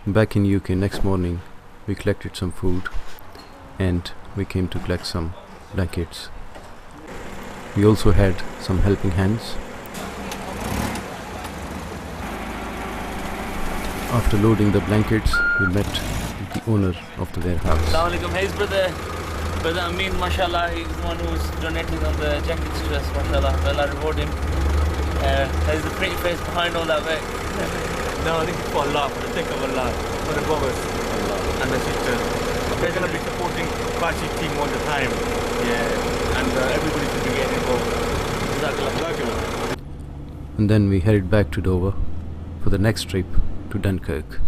Back in UK next morning, we collected some food and we came to collect some blankets. We also had some helping hands. After loading the blankets, we met the owner of the warehouse. Assalamu alaikum. Hey, brother Amin, mashallah, he's the one who's donating on the jackets to us, mashallah. Well, I reward him. There's the pretty face behind all that work. No, I think it's for Allah, for the sake of Allah, for the brothers and the sisters. They're going to be supporting Bashi team all the time. Yeah, and everybody should be getting involved. And then we headed back to Dover for the next trip to Dunkirk.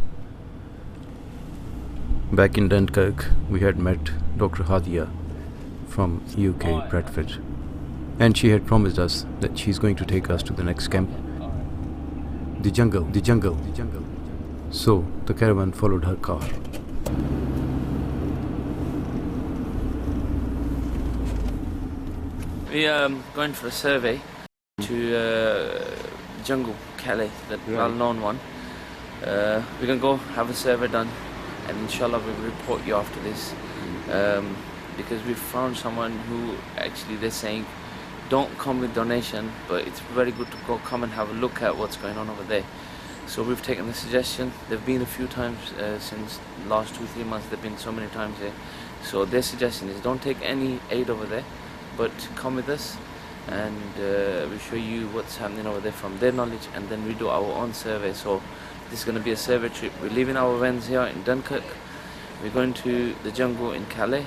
Back in Dunkirk, we had met Dr. Hadia from UK Bradford, and she had promised us that she's going to take us to the next camp, the jungle. So the caravan followed her car. We are going for a survey to jungle, Calais, that well-known one. We're going to go have a survey done, and inshallah we'll report you after this. Because we've found someone who actually they're saying don't come with donation, but it's very good to come and have a look at what's going on over there. So we've taken the suggestion. They've been a few times since the last 2-3 months. They've been so many times here. So their suggestion is don't take any aid over there, but come with us and we'll show you what's happening over there from their knowledge, and then we do our own survey. So this is going to be a survey trip. We're leaving our vans here in Dunkirk. We're going to the jungle in Calais,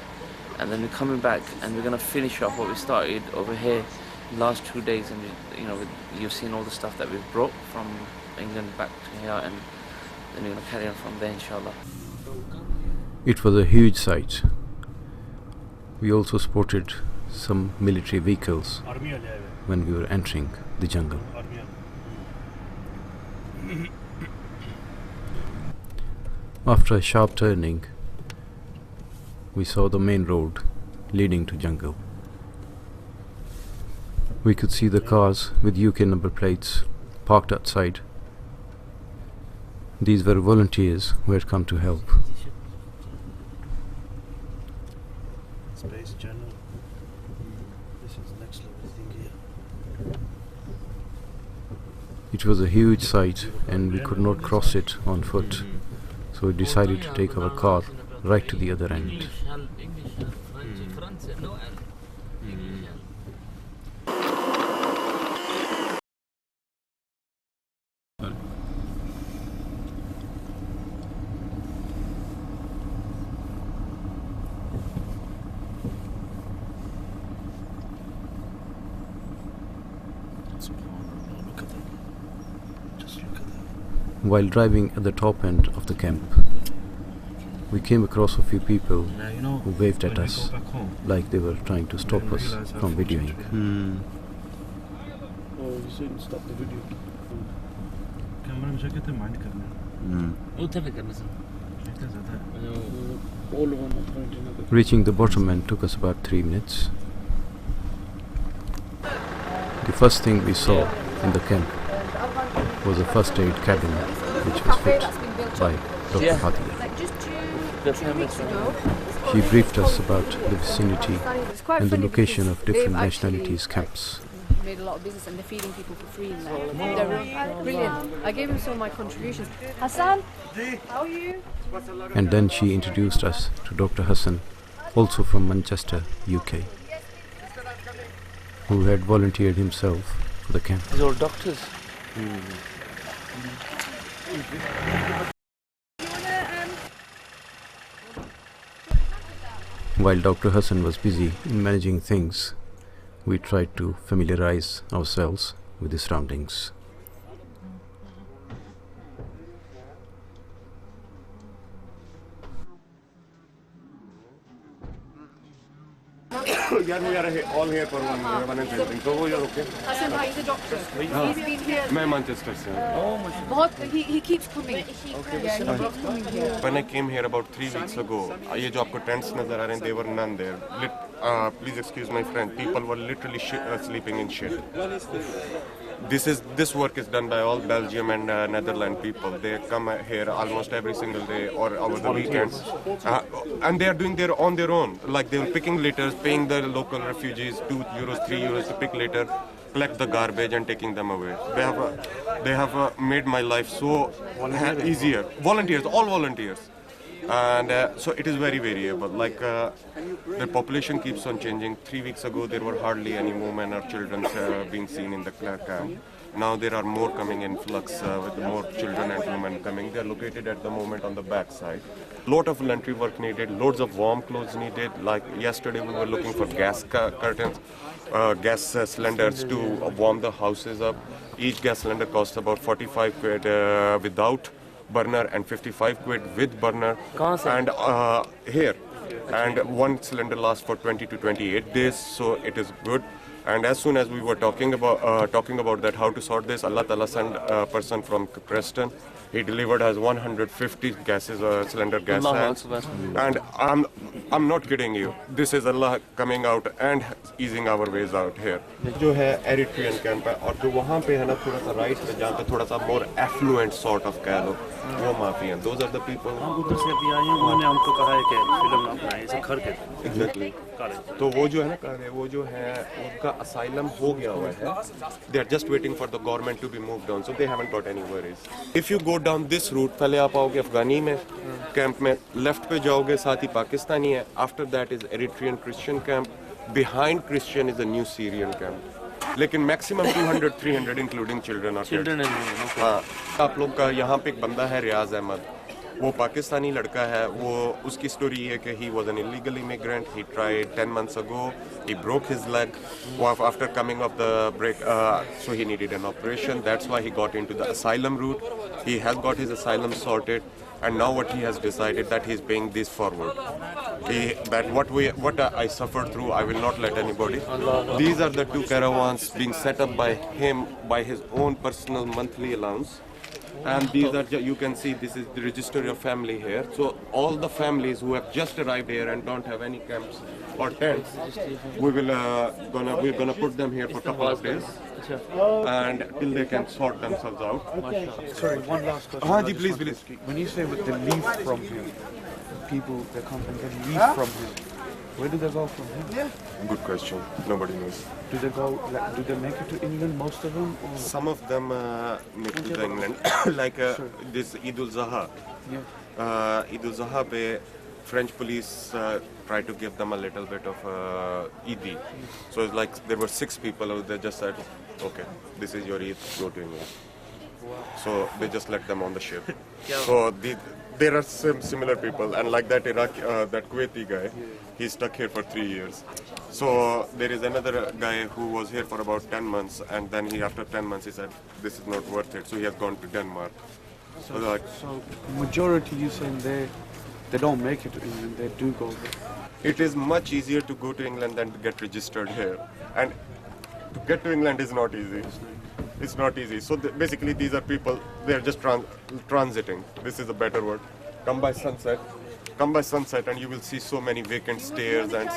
and then we're coming back and we're going to finish off what we started over here the last 2 days. And you've seen all the stuff that we've brought from England back to here, and then we're going to carry on from there, inshallah. It was a huge sight. We also spotted some military vehicles when we were entering the jungle. After a sharp turning, we saw the main road leading to jungle. We could see the cars with UK number plates parked outside. These were volunteers who had come to help. Space Channel. This is the next level thing here. It was a huge site and we could not cross it on foot, so we decided to take our car right to the other end. While driving at the top end of the camp, we came across a few people who waved at us like they were trying to stop us from videoing. Oh, you shouldn't stop the video. All of them are pointing at the... Reaching the bottom end took us about 3 minutes. The first thing we saw in the camp was a first aid cabin which was fit by Dr. Hadia. She briefed us about the vicinity and the location of different nationalities' camps. Made a lot of business and they're feeding people for free in there. They're brilliant. I gave him some of my contributions. Hassan, how are you? And then she introduced us to Dr. Hassan, also from Manchester, UK, who had volunteered himself for the camp. These are doctors. While Dr. Hassan was busy in managing things, we tried to familiarize ourselves with the surroundings. यार we are all here for one and something. So you're okay? Hassan bhai is a doctor. He's been here. मैं Manchester से हूँ. He keeps coming. Yeah, he loves coming here. When I came here about 3 weeks ago, ये जो आपको tents नजर आ रहे हैं, they were none there. Please excuse my friend. People were literally sleeping in shit. This work is done by all Belgium and Netherlands people. They come here almost every single day or over the weekends, and they are doing on their own. Like they're picking litters, paying the local refugees €2, €3 to pick litter, collect the garbage and taking them away. They have made my life so easier. Volunteers, all volunteers. And so it is very variable. Like the population keeps on changing. 3 weeks ago there were hardly any women or children being seen in the camp. Now there are more coming in flux with more children and women coming. They are located at the moment on the back side. Lot of voluntary work needed, loads of warm clothes needed. Like yesterday we were looking for gas curtains, gas cylinders to warm the houses up. Each gas cylinder costs about 45 quid without burner and 55 quid with burner. And here, and one cylinder lasts for 20 to 28 days, so it is good. And as soon as we were talking about that, how to sort this, Allah Ta'ala sent a person from Preston. He delivered us 150 cylinder gas tanks. And I'm not kidding you. This is Allah coming out and easing our ways out here. जो है Eritrean camp है और जो वहाँ पे है ना थोड़ा सा right पे जहाँ पे थोड़ा सा more affluent sort of कह लो वो माफी हैं. Those are the people. हम उधर से भी आए हैं, उन्होंने हमको कहा है कि फिल्म ना बनाएं, इसे घर के. Exactly. तो वो जो है ना वो जो है उनका asylum हो गया हुआ है. They are just waiting for the government to be moved on, so they haven't got any worries. If you go down this route, पहले आप आओगे अफगानी में कैंप में, लेफ्ट पे जाओगे साथ ही पाकिस्तानी है. After that is Eritrean Christian camp. Behind Christian is a new Syrian camp. लेकिन maximum 200-300 including children or kids. हाँ, आप लोग का यहाँ पे एक बंदा है रियाज अहमद. वो पाकिस्तानी लड़का है. वो उसकी स्टोरी है कि he was an illegal immigrant. He tried 10 months ago. He broke his leg. After coming off the break, so he needed an operation. That's why he got into the asylum route. He has got his asylum sorted, and now what he has decided that he's paying this forward. What I suffered through, I will not let anybody. These are the 2 caravans being set up by him by his own personal monthly allowance. And these are, you can see, this is the registry of family here. So all the families who have just arrived here and don't have any camps or tents, we're gonna put them here for a couple of days, and till they can sort themselves out. Sorry, one last question. Haan ji, please. When you say with the leave from here, people that come and get leave from here, where do they go from here? Good question. Nobody knows. Do they go? Do they make it to England? Most of them? Or? Some of them make it to England, like this Eid ul-Zaha. Yeah. Eid ul-Zaha pe French police tried to give them a little bit of Eid. So it's like there were 6 people who they just said, okay, this is your Eid, go to England. So they just let them on the ship. So there are similar people, and like that that Kuwaiti guy, he's stuck here for 3 years. So there is another guy who was here for about 10 months, and then after 10 months he said this is not worth it, so he has gone to Denmark. So majority you saying they don't make it to England, they do go there. It is much easier to go to England than to get registered here, and to get to England is not easy. It's not easy. So basically these are people, they're just transiting. This is a better word. Come by sunset and you will see so many vacant stares and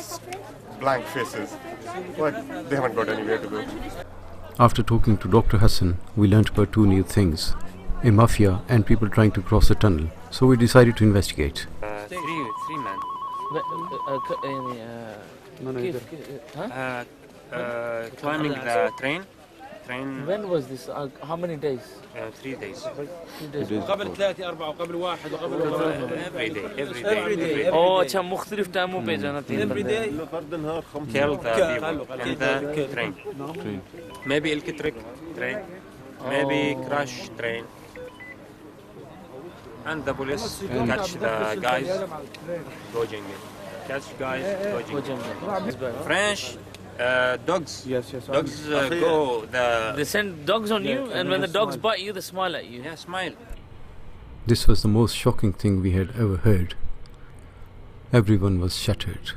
blank faces. But they haven't got anywhere to go. After talking to Dr. Hassan, we learnt about 2 new things: a mafia and people trying to cross a tunnel. So we decided to investigate. Three men. Climbing the train. When was this? How many days? 3 days. 3 days. قبل 3 4 وقبل 1 وقبل every day. Oh, كان مختلف تامو بيجانا Every day. Kill the people in the train. Maybe electric train. Maybe crash train. And the police catch the guys dodging it. Catch guys dodging it. French dogs. Yes. Dogs go. They send dogs on you, and when the dogs bite you, they smile at you. Yeah, smile. This was the most shocking thing we had ever heard. Everyone was shattered.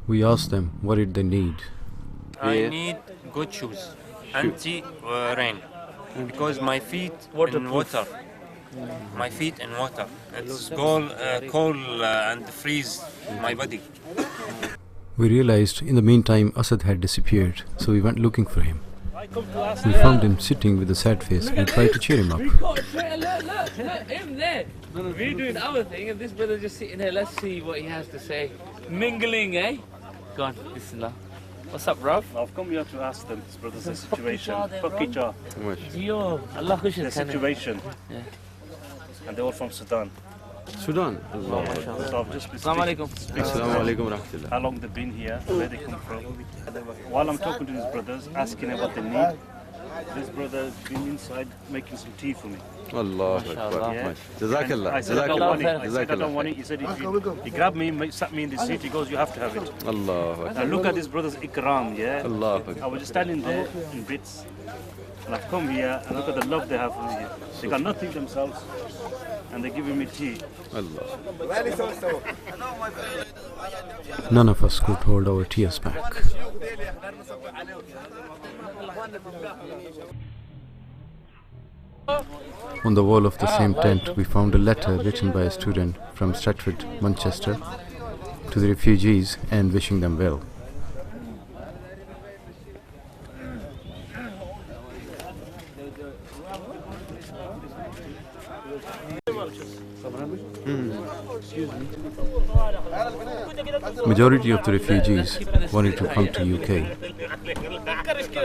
We asked them what did they need. I need good shoes, anti-rain, because my feet in water. My feet in water. It's cold and freeze my body. We realized in the meantime Asad had disappeared, so we went looking for him. We found him sitting with a sad face and tried to cheer him up. Look, him there. We're doing our thing and this brother's just sitting here. Let's see what he has to say. Mingling, eh? Go on, bismillah. What's up, Rav? I've come here to ask them, brothers, the situation. Yo, Allah The situation. Yeah. And they're all from Sudan. Sudan? So I've just been Assalamu alaikum. Assalamu alaikum wa rahmatullah. how long they've been here, where they come from. While I'm talking to these brothers, asking them what they need, this brother has been inside making some tea for me. Allah Akbar. Yeah. Jazakallah. I said I don't want it. I said I Jazakallah. don't want it. He said he grabbed me, sat me in the seat. He goes, you have to have it. Allah. Now look at this brother's ikram, yeah. Allah. I was just standing there in bits, and I've come here and look at the love they have for me here. They got nothing themselves, and they're giving me tea. Allah. None of us could hold our tears back. On the wall of the same tent, we found a letter written by a student from Stratford, Manchester, to the refugees and wishing them well. Majority of the refugees wanted to come to UK.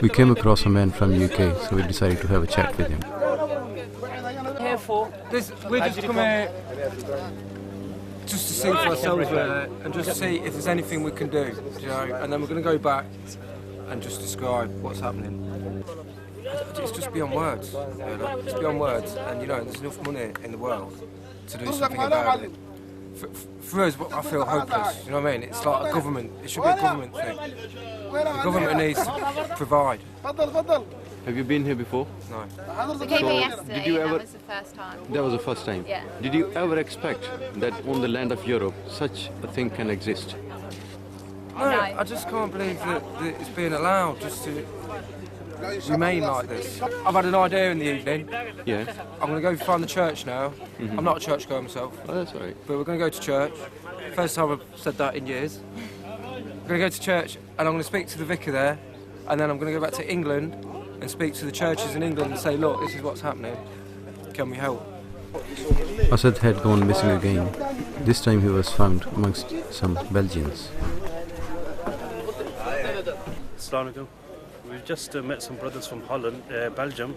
We came across a man from UK, so we decided to have a chat with him. We're just come here just to see for ourselves and just to see if there's anything we can do, you know, and then we're going to go back and just describe what's happening. It's just beyond words, you know, it's beyond words, and you know, there's enough money in the world to do something about it. For us, I feel hopeless, you know what I mean? It's like a government, it should be a government thing. The government needs to provide. Have you been here before? No. We came here yesterday, did you ever- that was the first time. That was the first time. Yeah. Did you ever expect that on the land of Europe such a thing can exist? No, I just can't believe that it's being allowed just to remain like this. I've had an idea in the evening. Yeah. I'm going to go find the church now. I'm not a churchgoer myself, Oh, that's all right. but we're going to go to church. First time I've said that in years. I'm going to go to church and I'm going to speak to the vicar there, and then I'm going to go back to England and speak to the churches in England and say, look, this is what's happening. Can we help? Asad had gone missing again. This time he was found amongst some Belgians. Assalamu alaikum. We've just met some brothers from Holland, Belgium,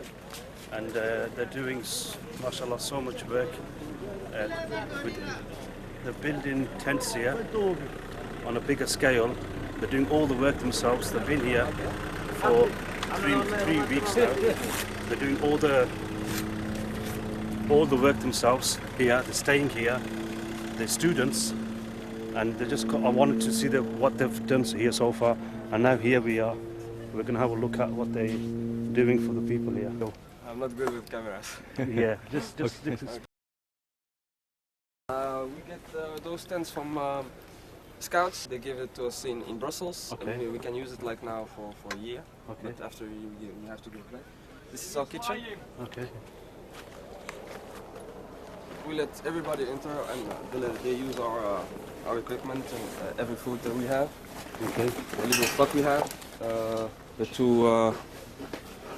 and they're doing, mashallah, so much work. They're building tents here on a bigger scale. They're doing all the work themselves. They've been here for three weeks now. They're doing all the work themselves here. They're staying here. They're students, and they just. I wanted to see what they've done here so far, and now here we are. We're going to have a look at what they're doing for the people here. So, I'm not good with cameras. yeah, just we get those tents from Scouts. They give it to us in Brussels. Okay. And we can use it like now for a year. Okay. But after you have to give it back. This is our kitchen. Okay. We let everybody enter and they use our equipment and every food that we have. Okay. The little stock we have. The two.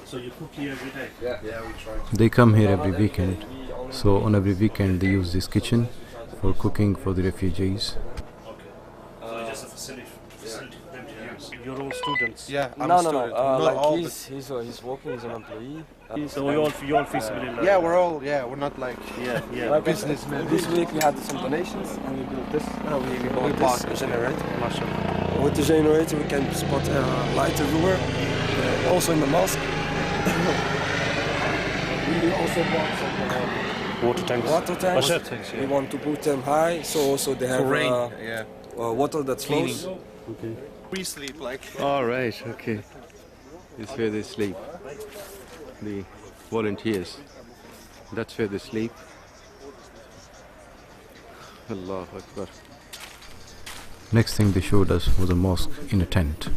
So you cook here every day? Yeah, we try. They come here every weekend, so on every weekend they use this kitchen for cooking for the refugees. Okay. So it's just a facility for them to use. You're all students? Yeah, I'm No, a student. like all he's working as an employee. So you all feasible? yeah, we're not like Yeah. businessmen. This week we had some donations and we built this. We bought this generator. Mashallah. With the generator we can spot light everywhere, also in the mosque. We also bought some Water tanks. water tanks. We want to put them high so also they have Yeah. water that flows. Okay. We sleep like. All right, okay. This is where they sleep. The volunteers. That's where they sleep. Allahu Akbar. Next thing they showed us was a mosque in a tent.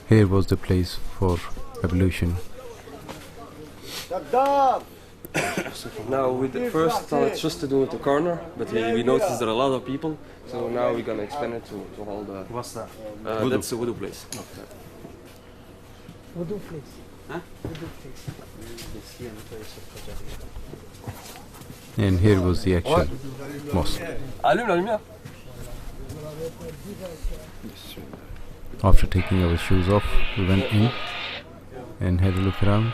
Here was the place for ablution. Now we first started just to do it the corner, but we noticed there are a lot of people, so now we're gonna expand it to all the... What's that? That's a wudu place. Wudu place. Huh? Wudu place. And here was the actual mosque. After taking our shoes off, we went in and had a look around.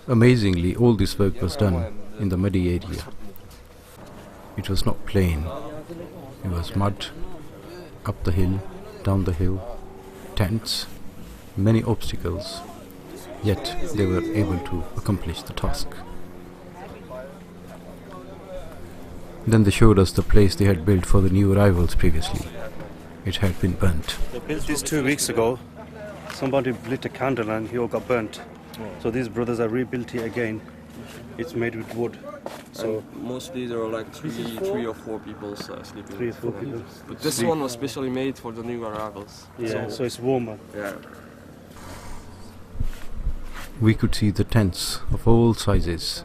Amazingly, all this work was done in the muddy area. It was not plain. It was mud, up the hill, down the hill, tents, many obstacles. Yet they were able to accomplish the task. Then they showed us the place they had built for the new arrivals previously. It had been burnt. They built this 2 weeks ago. Somebody lit a candle and he all got burnt. So these brothers are rebuilt here again. It's made with wood. So and mostly there are like three or four people sleeping. 3 or 4 people. But this one was specially made for the new arrivals. Yeah, so it's warmer. Yeah. We could see the tents of all sizes,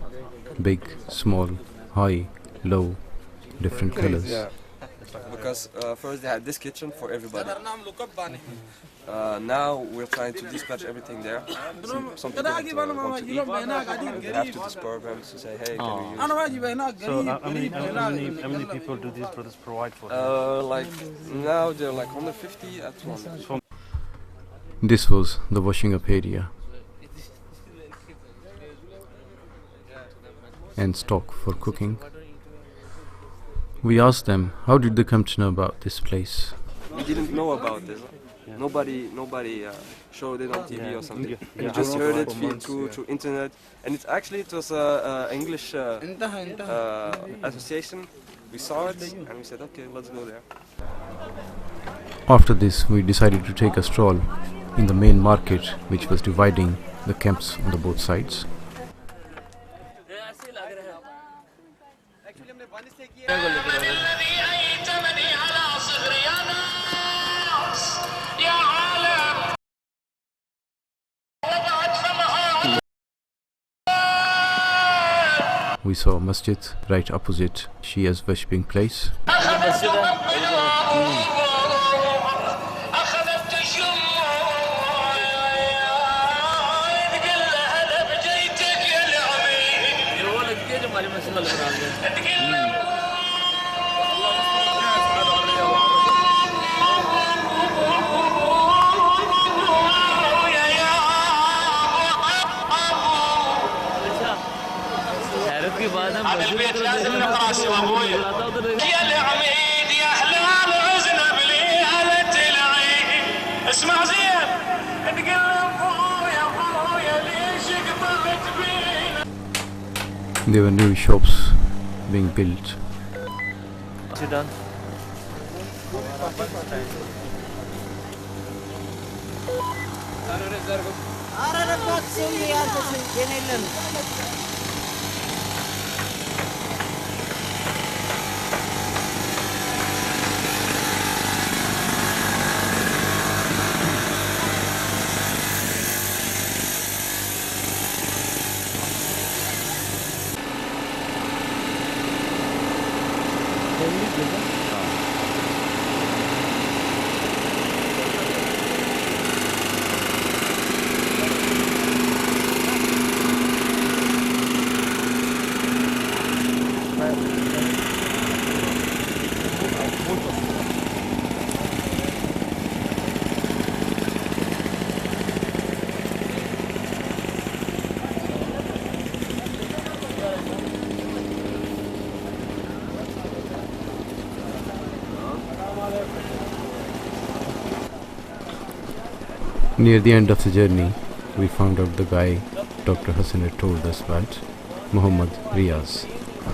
big, small, high, low, different colors. Yeah. Because first they had this kitchen for everybody. Now we're trying to dispatch everything there. Some people want to eat. We have to disturb them to say, hey, can we use... So how many people do these brothers provide for them? Like now they're like 150 at once. This was the washing up area and stock for cooking. We asked them, how did they come to know about this place? We didn't know about this. Yeah. Nobody showed it on TV or something. We just heard it through internet, and it was an English association. We saw it and we said, okay, let's go there. After this, we decided to take a stroll in the main market, which was dividing the camps on the both sides. We saw a masjid right opposite Shia's worshipping place. There were new shops being built. Sit down. Near the end of the journey, we found out the guy Dr. Hassan had told us about, Muhammad Riaz.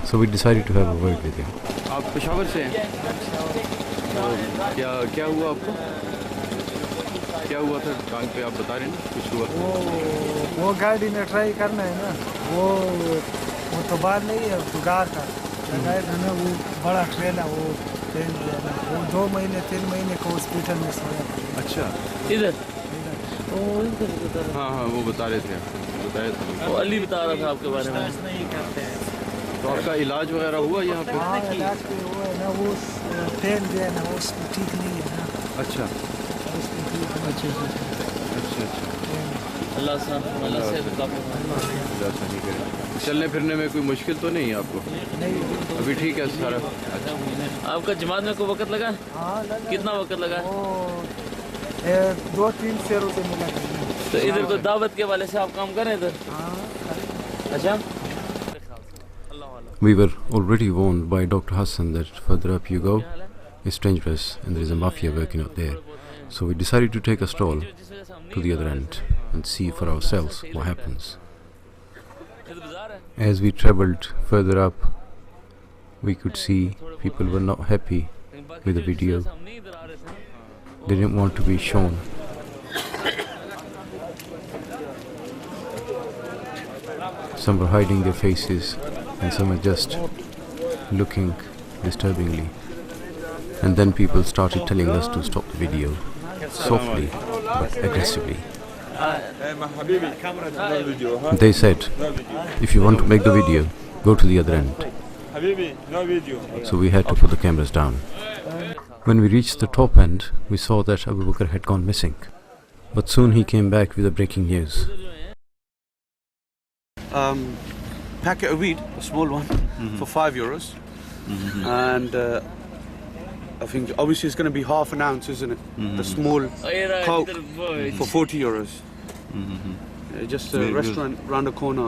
So we decided to have a word with him. आप पेशावर से हैं? क्या हुआ आपको? क्या हुआ था टांग पे, आप बता रहे हैं ना कुछ हुआ? वो गाड़ी में ट्राई करना है ना, वो तो बात नहीं है, गार का लगाया था ना, वो बड़ा ट्रेन है, वो पेन दिया ना, वो 2 महीने 3 महीने को हॉस्पिटल में सोया। अच्छा इधर ओ इधर बता रहा हाँ हाँ वो बता रहे थे बताया था वो अली बता रहा था आपके बारे में। नहीं करते हैं। तो आपका इलाज वगैरह हुआ यहाँ पे हाँ इलाज पे हुआ है ना, वो पेन दिया ना, वो उसमें ठीक नहीं है ना। अच्छा उसमें ठीक नहीं। अच्छा अच्छा अल्लाह से काफी अल्लाह सही करे। चलने फिरने में कोई मुश्किल तो नहीं है आपको नहीं अभी ठीक है सारा अच्छा आपका जमात में कोई वक्त लगा हाँ लगा। कितना वक्त लगा वो 2-3 शेरों से मिला। तो इधर तो दावत के वाले से आप काम करें इधर अच्छा We were already warned by Dr. Hassan that further up you go, it's dangerous and there is a mafia working out there. So we decided to take a stroll to the other end and see for ourselves what happens. As we travelled further up, we could see people were not happy with the video. They didn't want to be shown. Some were hiding their faces and some were just looking disturbingly. And then people started telling us to stop the video, softly but aggressively. They said, if you want to make the video, go to the other end. So we had to put the cameras down. When we reached the top end, we saw that Abu Bakr had gone missing. But soon he came back with the breaking news. Packet of weed, a small one, for €5. And I think obviously it's going to be half an ounce, isn't it? The small coke for €40. Just a restaurant round the corner.